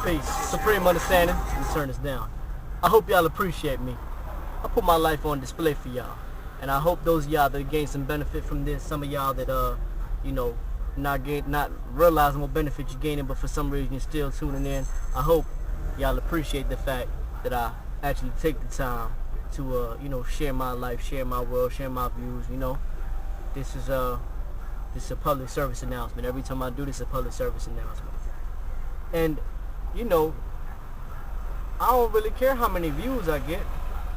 Peace. Supreme understanding. Let's turn this down. I hope y'all appreciate me. I put my life on display for y'all. And I hope those of y'all that gain some benefit from this, some of y'all that, not realizing what benefit you're gaining, but for some reason you're still tuning in. I hope y'all appreciate the fact that I actually take the time to, share my life, share my world, share my views, This is a public service announcement. Every time I do this, a public service announcement. And, I don't really care how many views I get,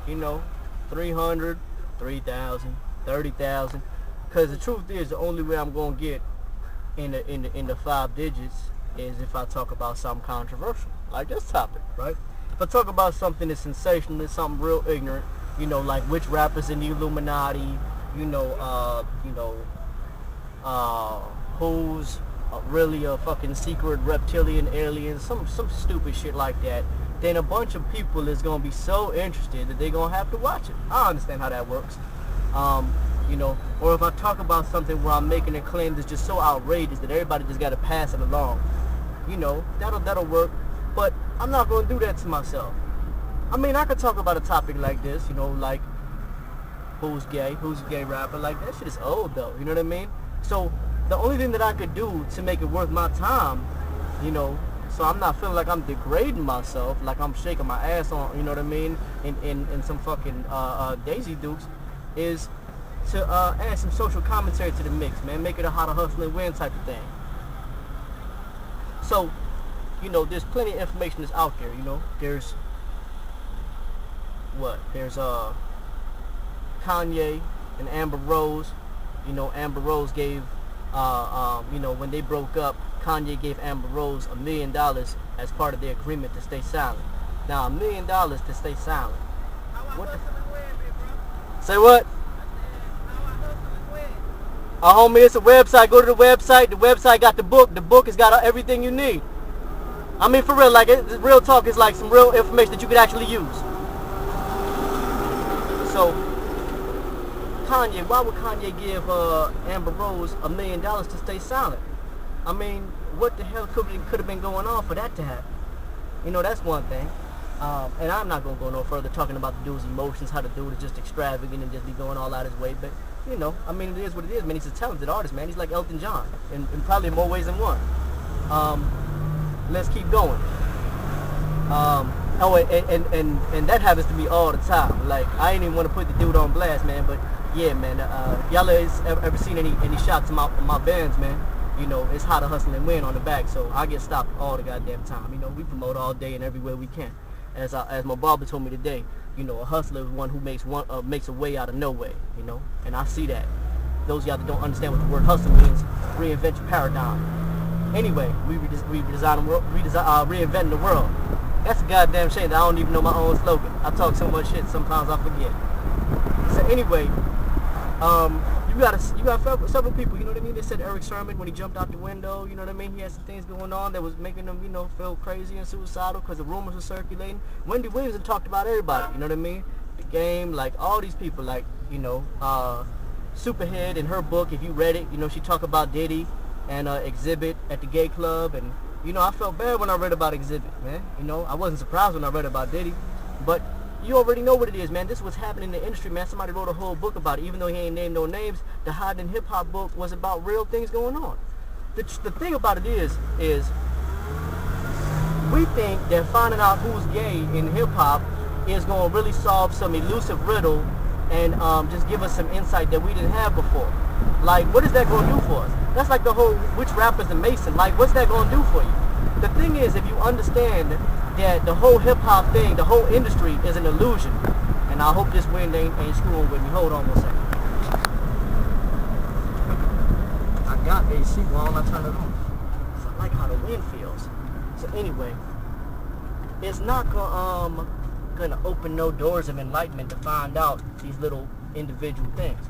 300, 3,000, 30,000. Because the truth is, the only way I'm going to get in the 5 digits is if I talk about something controversial, like this topic, right? If I talk about something that's sensational, something real ignorant, like which rappers in the Illuminati, who's really a fucking secret reptilian alien, some stupid shit like that, then a bunch of people is going to be so interested that they're going to have to watch it. I understand how that works. Or if I talk about something where I'm making a claim that's just so outrageous that everybody just got to pass it along, that'll work. But I'm not going to do that to myself. I mean, I could talk about a topic like this, like who's a gay rapper, like that shit is old though, you know what I mean? So the only thing that I could do to make it worth my time, so I'm not feeling like I'm degrading myself, like I'm shaking my ass on, you know what I mean, in some fucking Daisy Dukes, is to add some social commentary to the mix, man. Make it a how to hustle and win type of thing. So, there's plenty of information that's out there, There's Kanye and Amber Rose. Amber Rose gave, when they broke up, Kanye gave Amber Rose $1 million as part of their agreement to stay silent. Now, $1 million to stay silent. What the Say what? Homie, it's a website. Go to the website. The website got the book. The book has got everything you need. I mean, for real, like, real talk is like some real information that you could actually use. So, Kanye, why would Kanye give Amber Rose $1 million to stay silent? I mean, what the hell could have been going on for that to happen? That's one thing. And I'm not going to go no further talking about the dude's emotions, how the dude is just extravagant and just be going all out his way. But, I mean, it is what it is, man. He's a talented artist, man. He's like Elton John, in probably more ways than one. Let's keep going. And that happens to me all the time. Like, I ain't even want to put the dude on blast, man. But, yeah, man, y'all ever seen any shots of my bands, man? It's how to hustle and win on the back. So I get stopped all the goddamn time. We promote all day and everywhere we can. As my barber told me today, a hustler is one who makes a way out of no way, and I see that. Those of y'all that don't understand what the word hustle means, reinvent your paradigm. Anyway, we reinventing the world. That's a goddamn shame that I don't even know my own slogan. I talk so much shit, sometimes I forget. So anyway, you got several people, you know what I mean? They said Eric Sermon, when he jumped out the window, you know what I mean? He had some things going on that was making him, feel crazy and suicidal because the rumors were circulating. Wendy Williams talked about everybody, you know what I mean? The Game, like all these people, like, Superhead in her book, if you read it, she talked about Diddy and XZibit at the gay club. And, I felt bad when I read about XZibit, man. I wasn't surprised when I read about Diddy. But you already know what it is, man. This was happening in the industry, man. Somebody wrote a whole book about it. Even though he ain't named no names, the Hiding in Hip Hop book was about real things going on. The thing about it is we think that finding out who's gay in hip hop is going to really solve some elusive riddle and just give us some insight that we didn't have before. Like, what is that going to do for us? That's like the whole which rapper's a Mason. Like, what's that going to do for you? The thing is, if you understand that the whole hip-hop thing, the whole industry is an illusion. And I hope this wind ain't screwing with me. Hold on one second. I got AC, why don't I turn it on? So I like how the wind feels. So anyway, it's not gonna open no doors of enlightenment to find out these little individual things.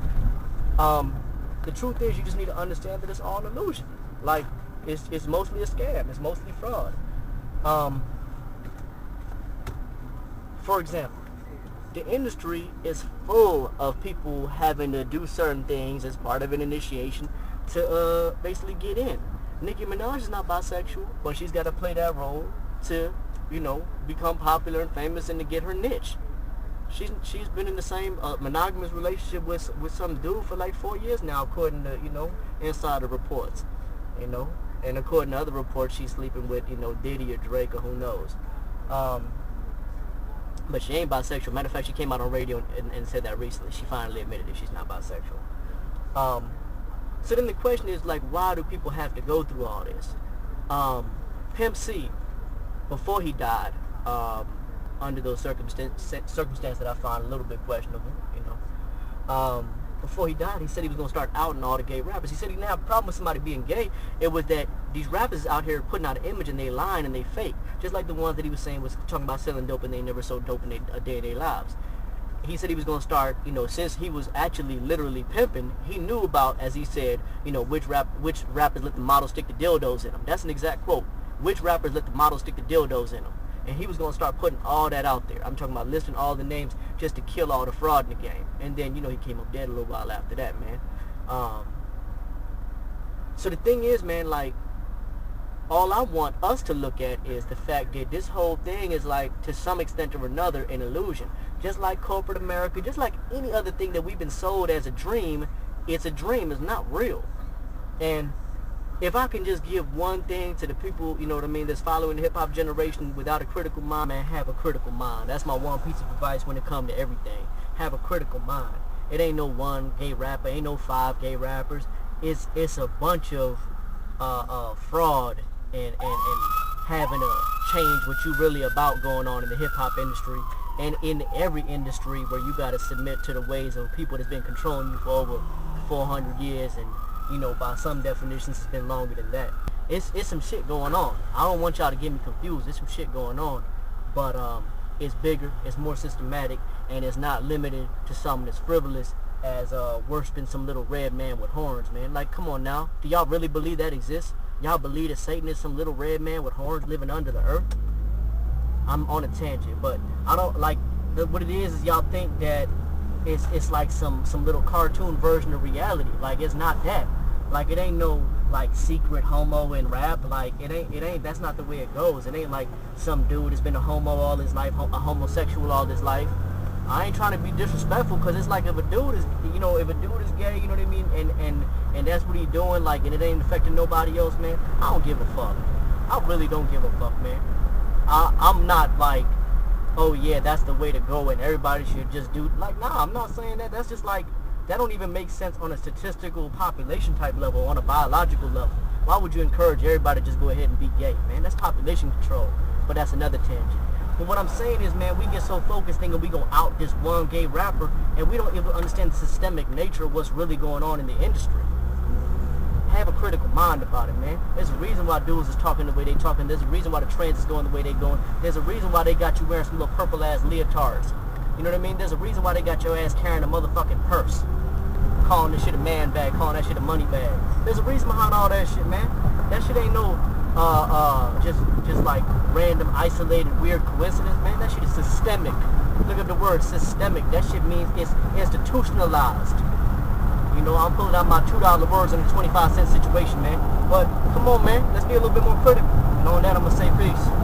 The truth is, you just need to understand that it's all an illusion. Like, it's mostly a scam. It's mostly fraud. For example, the industry is full of people having to do certain things as part of an initiation to basically get in. Nicki Minaj is not bisexual, but she's got to play that role. to, you know, become popular and famous and to get her niche. She's been in the same monogamous relationship with some dude for like 4 years now, according to, you know, insider reports, you know, and according to other reports, she's sleeping with, you know, Diddy or Drake or who knows. But she ain't bisexual. Matter of fact, she came out on radio and said that recently. She finally admitted it. She's not bisexual. So then the question is, like, why do people have to go through all this? Pimp C, before he died, under those circumstances that I find a little bit questionable, you know. Before he died, he said he was going to start outing all the gay rappers. He said he didn't have a problem with somebody being gay. It was that these rappers out here putting out an image and they lying and they fake. Just like the ones that he was saying was talking about selling dope and they never sold dope in a day in their lives. He said he was going to start, you know, since he was actually literally pimping, he knew about, as he said, you know, which rappers let the models stick the dildos in them. That's an exact quote. Which rappers let the models stick the dildos in them. And he was going to start putting all that out there. I'm talking about listing all the names just to kill all the fraud in the game. And then, you know, he came up dead a little while after that, man. So the thing is, man, like, all I want us to look at is the fact that this whole thing is, like, to some extent or another, an illusion. Just like corporate America, just like any other thing that we've been sold as a dream, it's a dream, it's not real. And if I can just give one thing to the people, you know what I mean, that's following the hip-hop generation without a critical mind, man, have a critical mind. That's my one piece of advice when it comes to everything. Have a critical mind. It ain't no one gay rapper, ain't no 5 gay rappers. It's a bunch of fraud and having to change what you really about going on in the hip-hop industry and in every industry where you got to submit to the ways of people that's been controlling you for over 400 years and, you know, by some definitions it's been longer than that. It's some shit going on. I don't want y'all to get me confused. There's some shit going on. But it's bigger, it's more systematic, and it's not limited to something that's frivolous as worshiping some little red man with horns, man. Like, come on now. Do y'all really believe that exists? Y'all believe that Satan is some little red man with horns living under the earth? I'm on a tangent, but I don't like what it is y'all think that it's like some little cartoon version of reality. Like, it's not that. Like, it ain't no like secret homo in rap. Like, it ain't that's not the way it goes. It ain't like some dude that's been a homo all his life, a homosexual all his life. I ain't trying to be disrespectful, because it's like if a dude is, you know, if a dude is gay, you know what I mean, and that's what he doing, like, and it ain't affecting nobody else, man, I don't give a fuck. I really don't give a fuck, man. I'm not like, oh yeah, that's the way to go and everybody should just do, like, nah, I'm not saying that. That's just like, that don't even make sense on a statistical population type level, on a biological level. Why would you encourage everybody to just go ahead and be gay, man? That's population control, but that's another tangent. But what I'm saying is, man, we get so focused thinking we gonna out this one gay rapper, and we don't even understand the systemic nature of what's really going on in the industry. Have a critical mind about it, man. There's a reason why dudes is talking the way they talking. There's a reason why the trans is going the way they going. There's a reason why they got you wearing some little purple ass leotards. You know what I mean? There's a reason why they got your ass carrying a motherfucking purse, calling this shit a man bag, calling that shit a money bag. There's a reason behind all that shit, man. That shit ain't no just like random, isolated, weird coincidence, man. That shit is systemic. Look at the word systemic. That shit means it's institutionalized. You know, I'm pulling out my $2 words in a 25-cent situation, man. But come on, man, let's be a little bit more critical. And on that, I'm gonna say peace.